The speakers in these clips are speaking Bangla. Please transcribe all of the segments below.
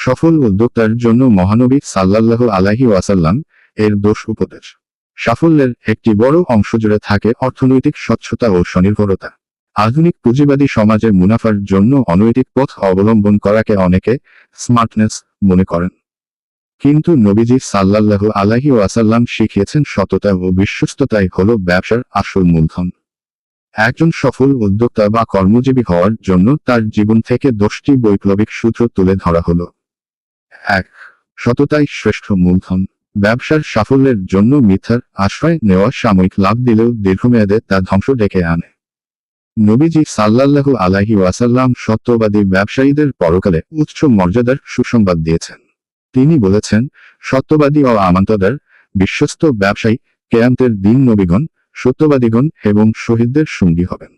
সফল উদ্যোক্তার জন্য মহানবী সাল্লাল্লাহু আলাইহি ওয়াসাল্লাম এর 10 উপদেশ। সাফল্যের একটি বড় অংশ জুড়ে থাকে অর্থনৈতিক স্বচ্ছতা ও স্বনির্ভরতা। আধুনিক পুঁজিবাদী সমাজে মুনাফার জন্য অনৈতিক পথ অবলম্বন করাকে অনেকে স্মার্টনেস মনে করেন, কিন্তু নবীজি সাল্লাল্লাহু আলাইহি ওয়াসাল্লাম শিখিয়েছেন সততা ও বিশ্বস্ততাই হলো ব্যবসার আসল মূলধন। একজন সফল উদ্যোক্তা বা কর্মজীবী হওয়ার জন্য তার জীবন থেকে 10টি বৈপ্লবিক সূত্র তুলে ধরা হলো। 1. সততাই শ্রেষ্ঠ মূলধন। ব্যবসার সাফল্যের জন্য মিথ্যার আশ্রয় নেওয়া সাময়িক লাভ দিলেও দীর্ঘমেয়াদে তা ধ্বংস ডেকে আনে। নবীজি সাল্লাল্লাহু আলাইহি ওয়াসাল্লাম সত্যবাদী ব্যবসায়ীদের পরকালে উচ্চ মর্যাদার সুসংবাদ দিয়েছেন। তিনি বলেছেন, সত্যবাদী ও আমানতদার বিশ্বস্ত ব্যবসায়ী কিয়ামতের দিন নবীগণ, সত্যবাদীগণ এবং শহীদদের সঙ্গী হবেন।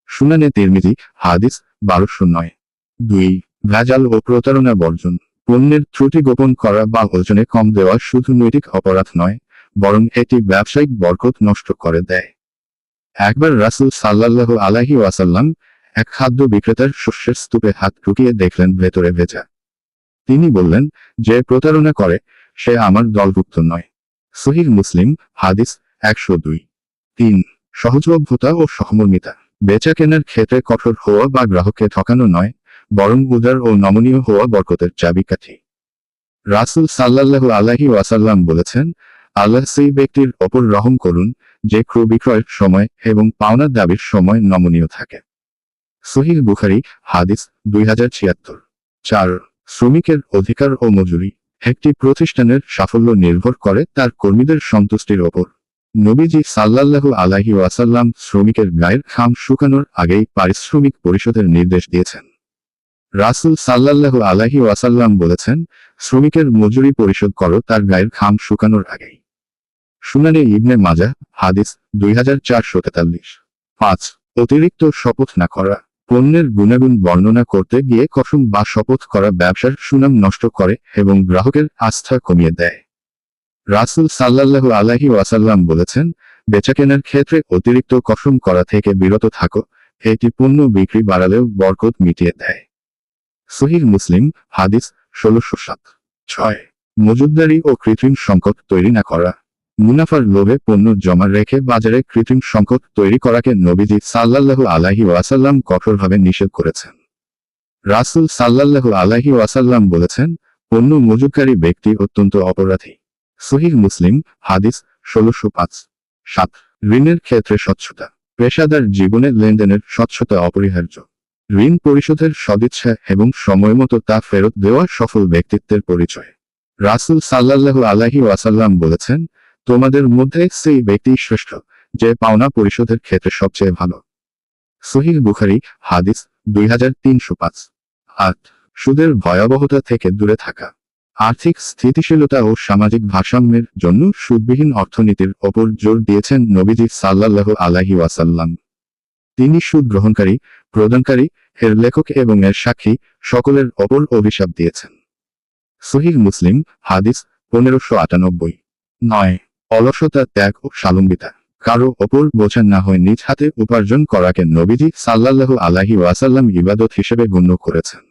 সুনানে তিরমিজি, হাদিস 1209। 2. ভেজাল ও প্রতারণা বর্জন। পণ্যের ত্রুটি গোপন করা বা ওজনে কম দেওয়া শুধু নৈতিক অপরাধ নয়, বরং এটি ব্যবসায়িক বরকত নষ্ট করে দেয়। একবার রাসূল সাল্লাল্লাহু আলাইহি ওয়াসাল্লাম এক খাদ্য বিক্রেতার শস্যের স্তূপে হাত ঢুকিয়ে দেখলেন ভেতরে ভেজা। তিনি বললেন, যে প্রতারণা করে সে আমার দলভুক্ত নয়। সহিহ মুসলিম, হাদিস 102। 3. সহজলভ্যতা ও সহমর্মিতা। বেচা কেনার ক্ষেত্রে কঠোর হওয়া বা গ্রাহককে ঠকানো নয়, বরং উদার ও নমনীয় হওয়া বরকতের চাবিকাঠি। রাসূল সাল্লাল্লাহু আলাইহি ওয়াসাল্লাম বলেছেন, আল্লাহ সেই ব্যক্তির ওপর রহম করুন যে ক্রয় বিক্রয়ের সময় এবং পাওনা দাবির সময় নমনীয় থাকে। সহিহ বুখারী, হাদিস 2076। 4. শ্রমিকের অধিকার ও মজুরি। একটি প্রতিষ্ঠানের সাফল্য নির্ভর করে তার কর্মীদের সন্তুষ্টির ওপর। নবীজি সাল্লাল্লাহু আলাইহি ওয়াসাল্লাম শ্রমিকের গায়ের ঘাম শুকানোর আগেই পারিশ্রমিক পরিশোধের নির্দেশ দিয়েছেন। রাসূল সাল্লাল্লাহু আলাইহি ওয়াসাল্লাম বলেছেন, শ্রমিকের মজুরি পরিশোধ করো তার গায়ের ঘাম শুকানোর আগেই। সুনানে ইবনে মাজাহ, হাদিস 2443। 5. অতিরিক্ত শপথ না করা। পণ্যের গুণাগুণ বর্ণনা করতে গিয়ে কসম বা শপথ করা ব্যবসার সুনাম নষ্ট করে এবং গ্রাহকের আস্থা কমিয়ে দেয়। রাসূল সাল্লাল্লাহু আলাইহি ওয়াসাল্লাম বলেছেন, বেচাকেনার ক্ষেত্রে অতিরিক্ত কসম করা থেকে বিরত থাকো, এটি পণ্য বিক্রি বাড়ালেও বরকত মিটিয়ে দেয়। সহিহ মুসলিম, হাদিস 1607। 6. মজুতদারি ও কৃত্রিম সংকট তৈরি না করা। মুনাফার লোভে পণ্য জমা রেখে বাজারে কৃত্রিম সংকট তৈরি করাকে নবীজি সাল্লাল্লাহু আলাইহি ওয়াসাল্লাম কঠোরভাবে নিষেধ করেছেন। রাসূল সাল্লাল্লাহু আলাইহি ওয়াসাল্লাম বলেছেন, পণ্য মজুতকারী ব্যক্তি অত্যন্ত অপরাধী। সহিহ মুসলিম, হাদিস 1605। 7. ঋণের ক্ষেত্রে স্বচ্ছতা। পেশাদার জীবনে লেনদেনের স্বচ্ছতা অপরিহার্য। ঋণ পরিশোধের সদিচ্ছা এবং সময়মতো তা ফেরত দেওয়া সফল ব্যক্তিত্বের পরিচয়। রাসূল সাল্লাল্লাহু আলাইহি ওয়াসাল্লাম বলেছেন, তোমাদের মধ্যে সেই ব্যক্তি শ্রেষ্ঠ যে পাওনা পরিশোধের ক্ষেত্রে সবচেয়ে ভালো। সহিহ বুখারী, হাদিস 2305। 8. সুদের ভয়াবহতা থেকে দূরে থাকা। আর্থিক স্থিতিশীলতা ও সামাজিক ভারসাম্যের জন্য সুদবিহীন অর্থনীতির ওপর জোর দিয়েছেন নবীজি সাল্লাল্লাহু আলাইহি ওয়াসাল্লাম। তিনি সুদ গ্রহণকারী, প্রদানকারী, এর লেখক এবং এর সাক্ষী সকলের ওপর অভিশাপ দিয়েছেন। সহিহ মুসলিম, হাদিস 1598। 9. অলসতা ত্যাগ ও সালম্বিতা। কারো ওপর বোঝা না হয়ে নিজ হাতে উপার্জন করাকে নবীজি সাল্লাল্লাহু আলাইহি ওয়াসাল্লাম ইবাদত হিসেবে গণ্য করেছেন।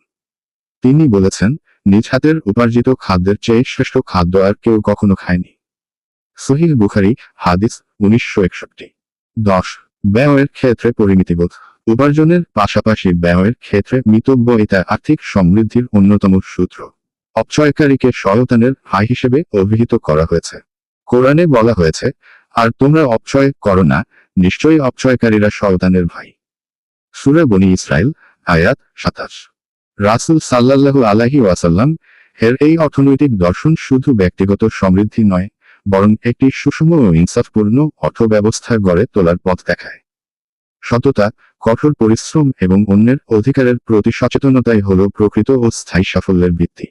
তিনি বলেছেন, নিজ হাতের উপার্জিত খাদ্যের চেয়ে শ্রেষ্ঠ খাদ্য আর কেউ কখনো খায়নি। সহিহ বুখারী, হাদিস 1961। 10. ব্যয়ের ক্ষেত্রে পরিমিতিবোধ। উপার্জনের পাশাপাশি ব্যয়ের ক্ষেত্রে মিতব্যয়িতা আর্থিক সমৃদ্ধির অন্যতম সূত্র। অপচয়কারীকে শয়তানের ভাই হিসেবে অভিহিত করা হয়েছে। কোরআনে বলা হয়েছে, আর তোমরা অপচয় করো না, নিশ্চয়ই অপচয়কারীরা শয়তানের ভাই। সূরা বনী ইসরাইল, আয়াত 27। রাসূল সাল্লাল্লাহু আলাইহি ওয়াসাল্লাম এর এই অর্থনৈতিক দর্শন শুধু ব্যক্তিগত সমৃদ্ধি নয়, বরং একটি সুষম ও ইনসাফপূর্ণ অর্থব্যবস্থা গড়ে তোলার পথ দেখায়। সততা, কঠোর পরিশ্রম এবং অন্যের অধিকারের প্রতি সচেতনতাই হল প্রকৃত ও স্থায়ী সাফল্যের ভিত্তি।